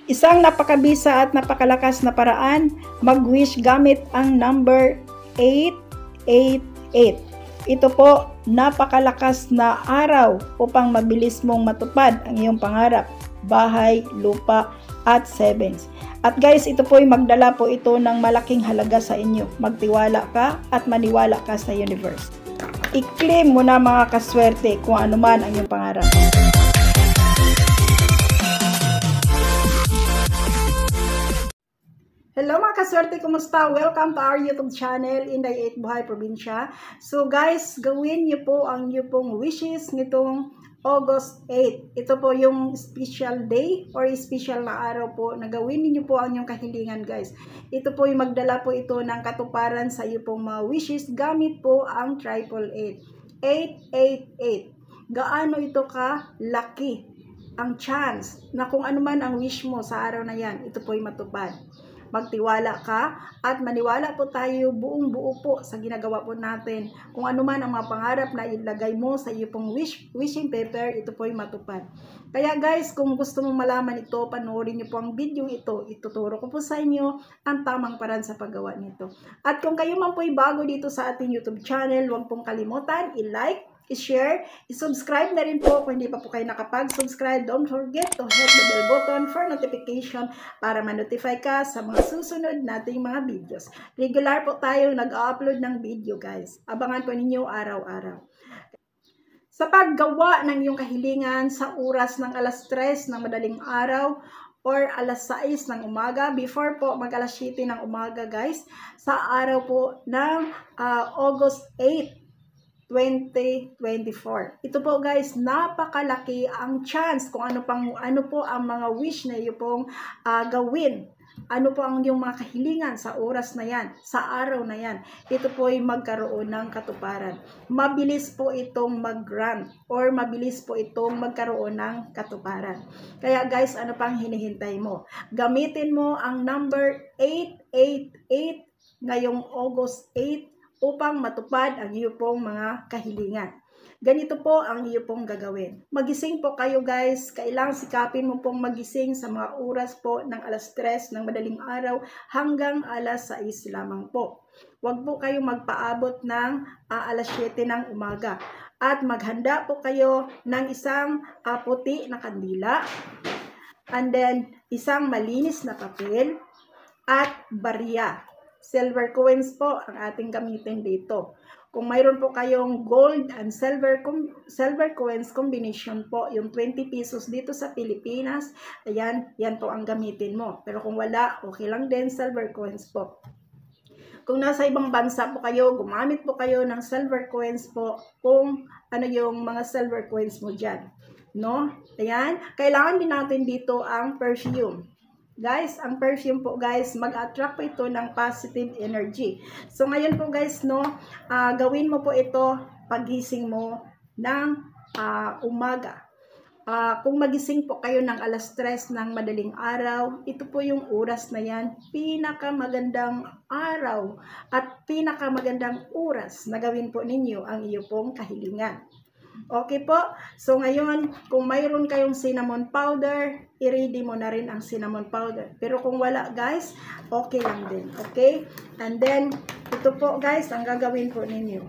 Isang napakabisa at napakalakas na paraan, mag-wish gamit ang number 888. Ito po, napakalakas na araw upang mabilis mong matupad ang iyong pangarap, bahay, lupa, at savings. At guys, ito po ay magdala po ito ng malaking halaga sa inyo. Magtiwala ka at maniwala ka sa universe. I-claim mo na mga kaswerte kung ano man ang iyong pangarap. Hello mga kaswerte, kumusta? Welcome to our YouTube channel, Inday 8 Buhay Probinsya. So guys, gawin niyo po ang niyo pong wishes nitong August 8. Ito po yung special day or special na araw po na gawin niyo po ang inyong kahilingan guys. Ito po yung magdala po ito ng katuparan sa iyo pong mga wishes gamit po ang 888. 888. Gaano ito ka laki ang chance na kung ano man ang wish mo sa araw na yan, ito po yung matupad. Magtiwala ka at maniwala po tayo buong buo po sa ginagawa po natin. Kung ano man ang mga pangarap na ilagay mo sa iyo pong wishing paper, ito po ay matupad. Kaya guys, kung gusto mong malaman ito, panoorin niyo po ang video ito. Ituturo ko po sa inyo ang tamang paraan sa paggawa nito. At kung kayo man po ay bago dito sa ating YouTube channel, huwag pong kalimutan i-like, i-share, i-subscribe na rin po kung hindi pa po kayo nakapag-subscribe. Don't forget to hit the bell button for notification para ma-notify ka sa mga susunod nating mga videos. Regular po tayo nag-upload ng video guys. Abangan po ninyo araw-araw. Sa paggawa ng iyong kahilingan sa oras ng alas 3 ng madaling araw or alas 6 ng umaga, before po mag alas 7 ng umaga guys, sa araw po ng August 8, 2024. Ito po guys, napakalaki ang chance kung ano po ang mga wish na iyo pong gawin. Ano po ang yung mga kahilingan sa oras na yan, sa araw na yan. Ito po ay magkaroon ng katuparan. Mabilis po itong mag-grant or mabilis po itong magkaroon ng katuparan. Kaya guys, ano pang hinihintay mo? Gamitin mo ang number 888 ngayong August 8 upang matupad ang iyo pong mga kahilingan. Ganito po ang iyo pong gagawin. Magising po kayo guys. Kailangang sikapin mo pong magising sa mga oras po ng alas 3 ng madaling araw hanggang alas 6 lamang po. Huwag po kayo magpaabot ng alas 7 ng umaga. At maghanda po kayo ng isang puti na kandila. And then, isang malinis na papel at barya. Silver coins po ang ating gamitin dito. Kung mayroon po kayong gold and silver coins combination po, yung 20 pesos dito sa Pilipinas, ayan, yan po ang gamitin mo. Pero kung wala, okay lang din, silver coins po. Kung nasa ibang bansa po kayo, gumamit po kayo ng silver coins po kung ano yung mga silver coins mo dyan. No? Ayan, kailangan din natin dito ang perfume. Guys, ang perfume po guys, mag-attract po ito ng positive energy. So ngayon po guys, no, gawin mo po ito pagising mo ng umaga. Kung magising po kayo ng alas 3 ng madaling araw, ito po yung oras na yan, pinakamagandang araw at pinakamagandang oras na gawin po ninyo ang iyo pong kahilingan. Okay po, so ngayon, kung mayroon kayong cinnamon powder, i-ready mo na rin ang cinnamon powder. Pero kung wala guys, okay lang din, okay? And then, ito po guys, ang gagawin po ninyo.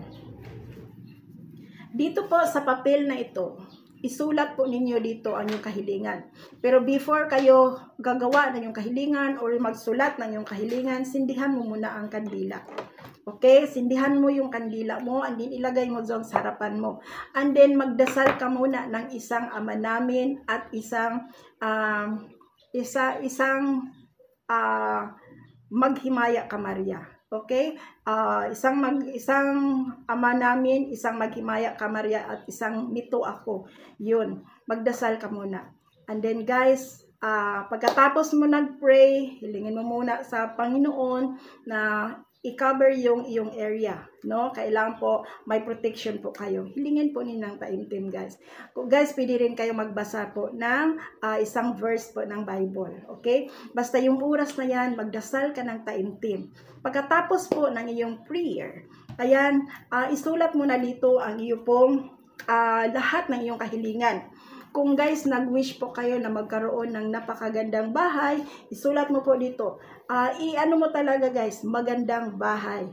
Dito po sa papel na ito, isulat po ninyo dito ang inyong kahilingan. Pero before kayo gagawa ng inyong kahilingan or magsulat ng inyong kahilingan, sindihan mo muna ang kandila. Okay, sindihan mo yung kandila mo and then ilagay mo dyan sa harapan mo. And then magdasal ka muna ng isang Ama Namin at isang Maghimaya ka Maria. Okay? Isang Ama Namin, isang Maghimaya ka Maria at isang Mito Ako. Yun, magdasal ka muna. And then guys, pagkatapos mo nag-pray, hilingin mo muna sa Panginoon na i-cover yung iyong area, no? Kailangan po may protection po kayo. Hilingin po nilang taimtim, guys. Guys, pwede rin kayo magbasa po ng isang verse po ng Bible, okay? Basta yung oras na yan, magdasal ka ng taimtim. Pagkatapos po ng iyong prayer, ayan, isulat mo na dito ang iyo pong lahat ng iyong kahilingan. Kung guys, nag-wish po kayo na magkaroon ng napakagandang bahay, isulat mo po dito. I-ano mo talaga guys, magandang bahay.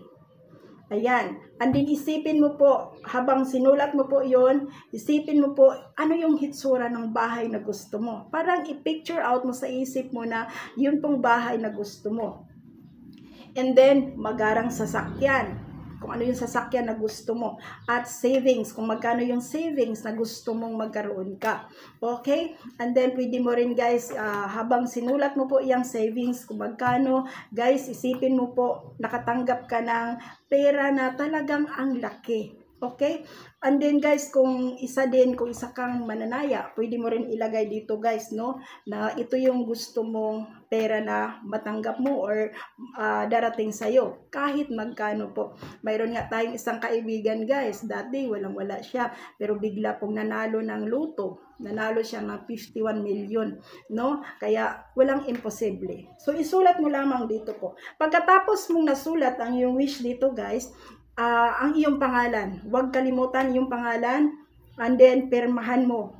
Ayan. And then isipin mo po, habang sinulat mo po yon, isipin mo po, ano yung hitsura ng bahay na gusto mo. Parang i-picture out mo sa isip mo na yun pong bahay na gusto mo. And then, magarang sasakyan. Kung ano yung sasakyan na gusto mo. At savings, kung magkano yung savings na gusto mong magkaroon ka. Okay? And then, pwede mo rin guys, habang sinulat mo po yung savings, kung magkano, guys, isipin mo po, nakatanggap ka ng pera na talagang ang laki. Okay? And then guys, kung isa kang mananaya, pwede mo rin ilagay dito guys, no? Na ito yung gusto mong pera na matanggap mo or darating sa'yo. Kahit magkano po. Mayroon nga tayong isang kaibigan guys, dati walang-wala siya. Pero bigla pong nanalo ng luto. Nanalo siya ng 51 million, no? Kaya walang imposible. So isulat mo lamang dito po. Pagkatapos mong nasulat ang iyong wish dito guys, ang iyong pangalan. Huwag kalimutan yung pangalan and then permahan mo.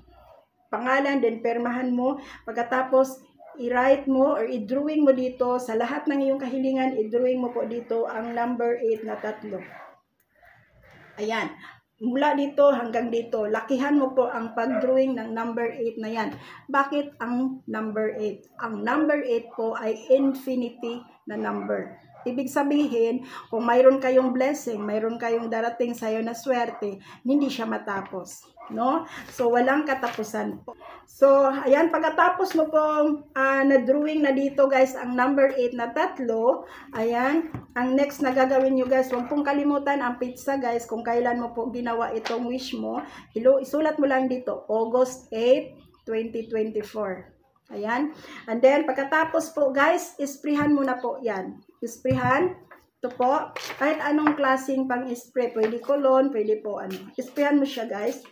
Pangalan, then permahan mo. Pagkatapos, i-write mo or i-drawing mo dito sa lahat ng iyong kahilingan, i-drawing mo po dito ang number 8 na 3. Ayan. Mula dito hanggang dito, lakihan mo po ang pag-drawing ng number 8 na yan. Bakit ang number 8? Ang number 8 po ay infinity na number. Ibig sabihin, kung mayroon kayong blessing, mayroon kayong darating sa'yo na swerte, hindi siya matapos. No? So, walang katapusan po. So, ayan, pagkatapos mo pong na-drawing na dito guys, ang number 8 na 3, ayan, ang next na gagawin nyo guys, huwag pong kalimutan ang pizza guys, kung kailan mo po ginawa itong wish mo, isulat mo lang dito, August 8, 2024. Ayan. And then, pagkatapos po guys, isprehan mo na po yan. Isprehan. Ito po. Kahit anong klaseng pang-spray. Pwede cologne, pwede po ano. Isprehan mo siya guys.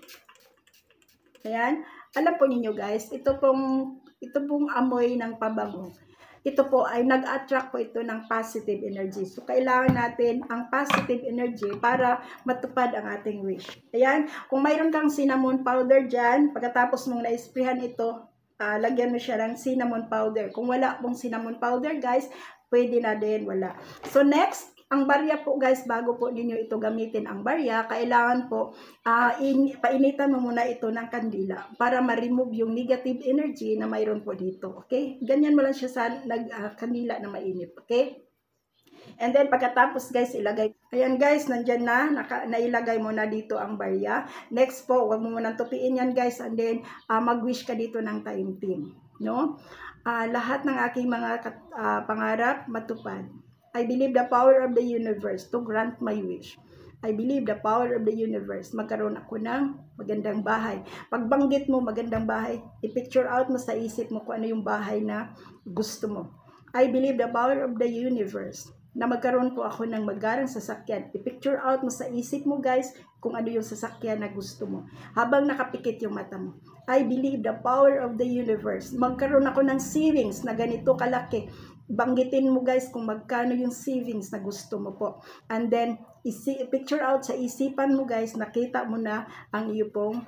Ayan. Alam po ninyo guys, ito pong amoy ng pabango. Ito po ay nag-attract po ito ng positive energy. So, kailangan natin ang positive energy para matupad ang ating wish. Ayan. Kung mayroon kang cinnamon powder dyan, pagkatapos mong na-sprayhan ito, lagyan mo siya ng cinnamon powder. Kung wala pong cinnamon powder guys, pwede na din, wala. So next, ang barya po guys, bago po ninyo ito gamitin ang barya, kailangan po painitan mo muna ito ng kandila para ma-remove yung negative energy na mayroon po dito. Okay? Ganyan mo lang siya sa kandila na mainit. Okay? And then, pagkatapos guys, ilagay. Ayan guys, nandyan na. Nailagay mo na dito ang barya. Next po, huwag mo munang tupiin yan guys. And then, mag-wish ka dito ng time team. No? Lahat ng aking mga pangarap, matupad. I believe the power of the universe to grant my wish. I believe the power of the universe. Magkaroon ako ng magandang bahay. Pagbanggit mo magandang bahay, i-picture out mo sa isip mo kung ano yung bahay na gusto mo. I believe the power of the universe na magkaroon po ako ng magarang sasakyan. I-picture out mo sa isip mo guys kung ano yung sasakyan na gusto mo. Habang nakapikit yung mata mo. I believe the power of the universe. Magkaroon ako ng savings na ganito kalaki. Banggitin mo guys kung magkano yung savings na gusto mo po. And then, picture out sa isipan mo guys, nakita mo na ang iyo pong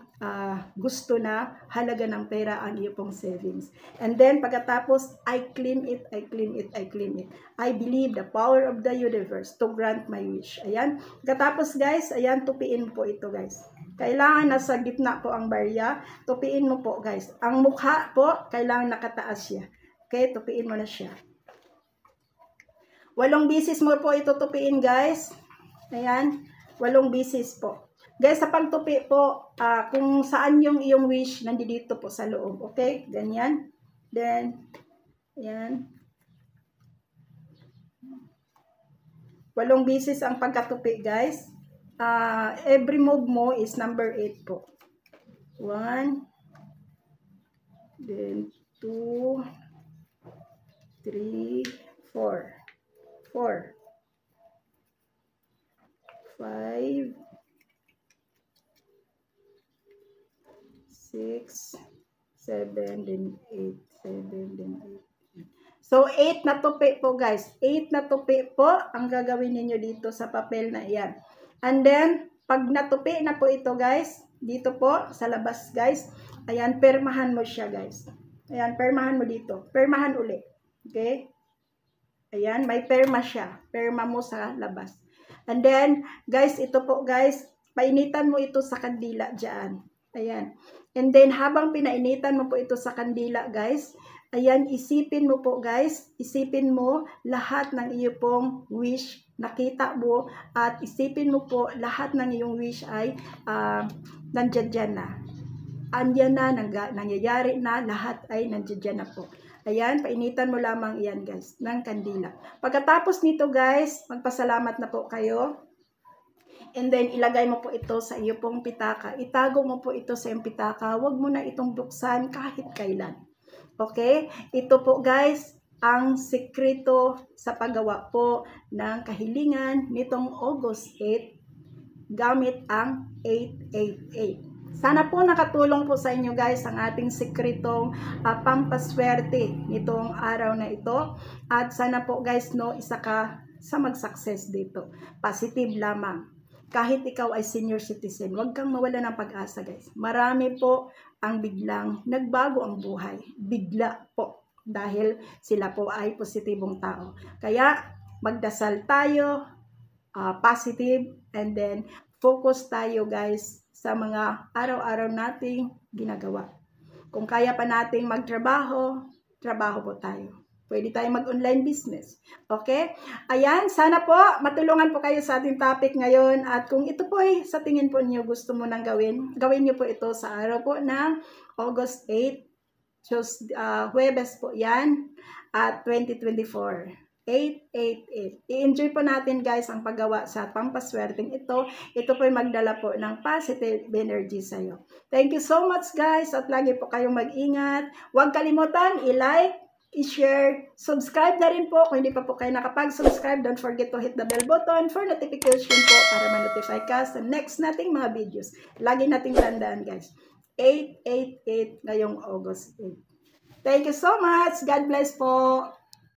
gusto na halaga ng pera, ang iyo pong savings. And then, pagkatapos, I claim it, I claim it, I claim it. I believe the power of the universe to grant my wish. Ayan. Pagkatapos guys, ayan, tupiin po ito guys. Kailangan nasa gitna po ang barya. Tupiin mo po guys. Ang mukha po, kailangan nakataas siya. Okay, tupiin mo na siya. 8 bisis mo po ito tupiin guys. Ayan, 8 bisis po. Guys, sa pagtupi po, kung saan yung iyong wish, nandito po sa loob. Okay, ganyan. Then, ayan. 8 bisis ang pagkatupi guys. Every move mo is number 8 po. 1, then 2, 3, 4. 4, 5, 6, 7, then 8, 7, then 8. So, 8 na tupi po guys. 8 na tupi po ang gagawin ninyo dito sa papel na iyan. And then, pag natupi na po ito guys, Dito po, sa labas, guys. Ayan, permahan mo siya, guys. Ayan, permahan mo dito. Permahan uli. Okay? Ayan, may perma siya. Perma mo sa labas. And then, guys, ito po, guys, painitan mo ito sa kandila dyan. Ayan. And then, habang pinainitan mo po ito sa kandila, guys, ayan, isipin mo po, guys, isipin mo lahat ng iyong pong wish, nakita mo, at isipin mo po, lahat ng iyong wish ay nandyan dyan na. Andyan na, nangyayari na, lahat ay nandyan dyan na po. Ayan, painitan mo lamang iyan, guys, ng kandila. Pagkatapos nito, guys, magpasalamat na po kayo. And then, ilagay mo po ito sa iyo pong pitaka. Itago mo po ito sa iyong pitaka. Huwag mo na itong buksan kahit kailan. Okay? Ito po, guys, ang sekreto sa paggawa po ng kahilingan nitong August 8 gamit ang 888. Sana po nakatulong po sa inyo, guys, ang ating sekretong pampaswerte nitong araw na ito. At sana po, guys, no, isa ka sa mag-success dito. Positive lamang. Kahit ikaw ay senior citizen, huwag kang mawala ng pag-asa, guys. Marami po ang biglang nagbago ang buhay. Bigla po. Dahil sila po ay positibong tao. Kaya magdasal tayo, positive, and then focus tayo, guys, sa mga araw-araw nating ginagawa. Kung kaya pa nating magtrabaho, trabaho po tayo. Pwede tayong mag-online business. Okay? Ayan, sana po matulungan po kayo sa ating topic ngayon. At kung ito po ay sa tingin po niyo gusto mo nang gawin, gawin niyo po ito sa araw po ng August 8. Huwebes po yan at 2024. 888. I-enjoy po natin, guys, ang paggawa sa pampaswerteng ito. Ito po ay magdala po ng positive energy sa iyo. Thank you so much, guys, at lagi po kayong mag-ingat. Huwag kalimutan i-like, i-share, subscribe na rin po. Kung hindi pa po kayo nakapag-subscribe, don't forget to hit the bell button for notification po para ma-notify ka sa next nating mga videos. Lagi nating tandaan, guys. 888 ngayong August 8. Thank you so much. God bless po.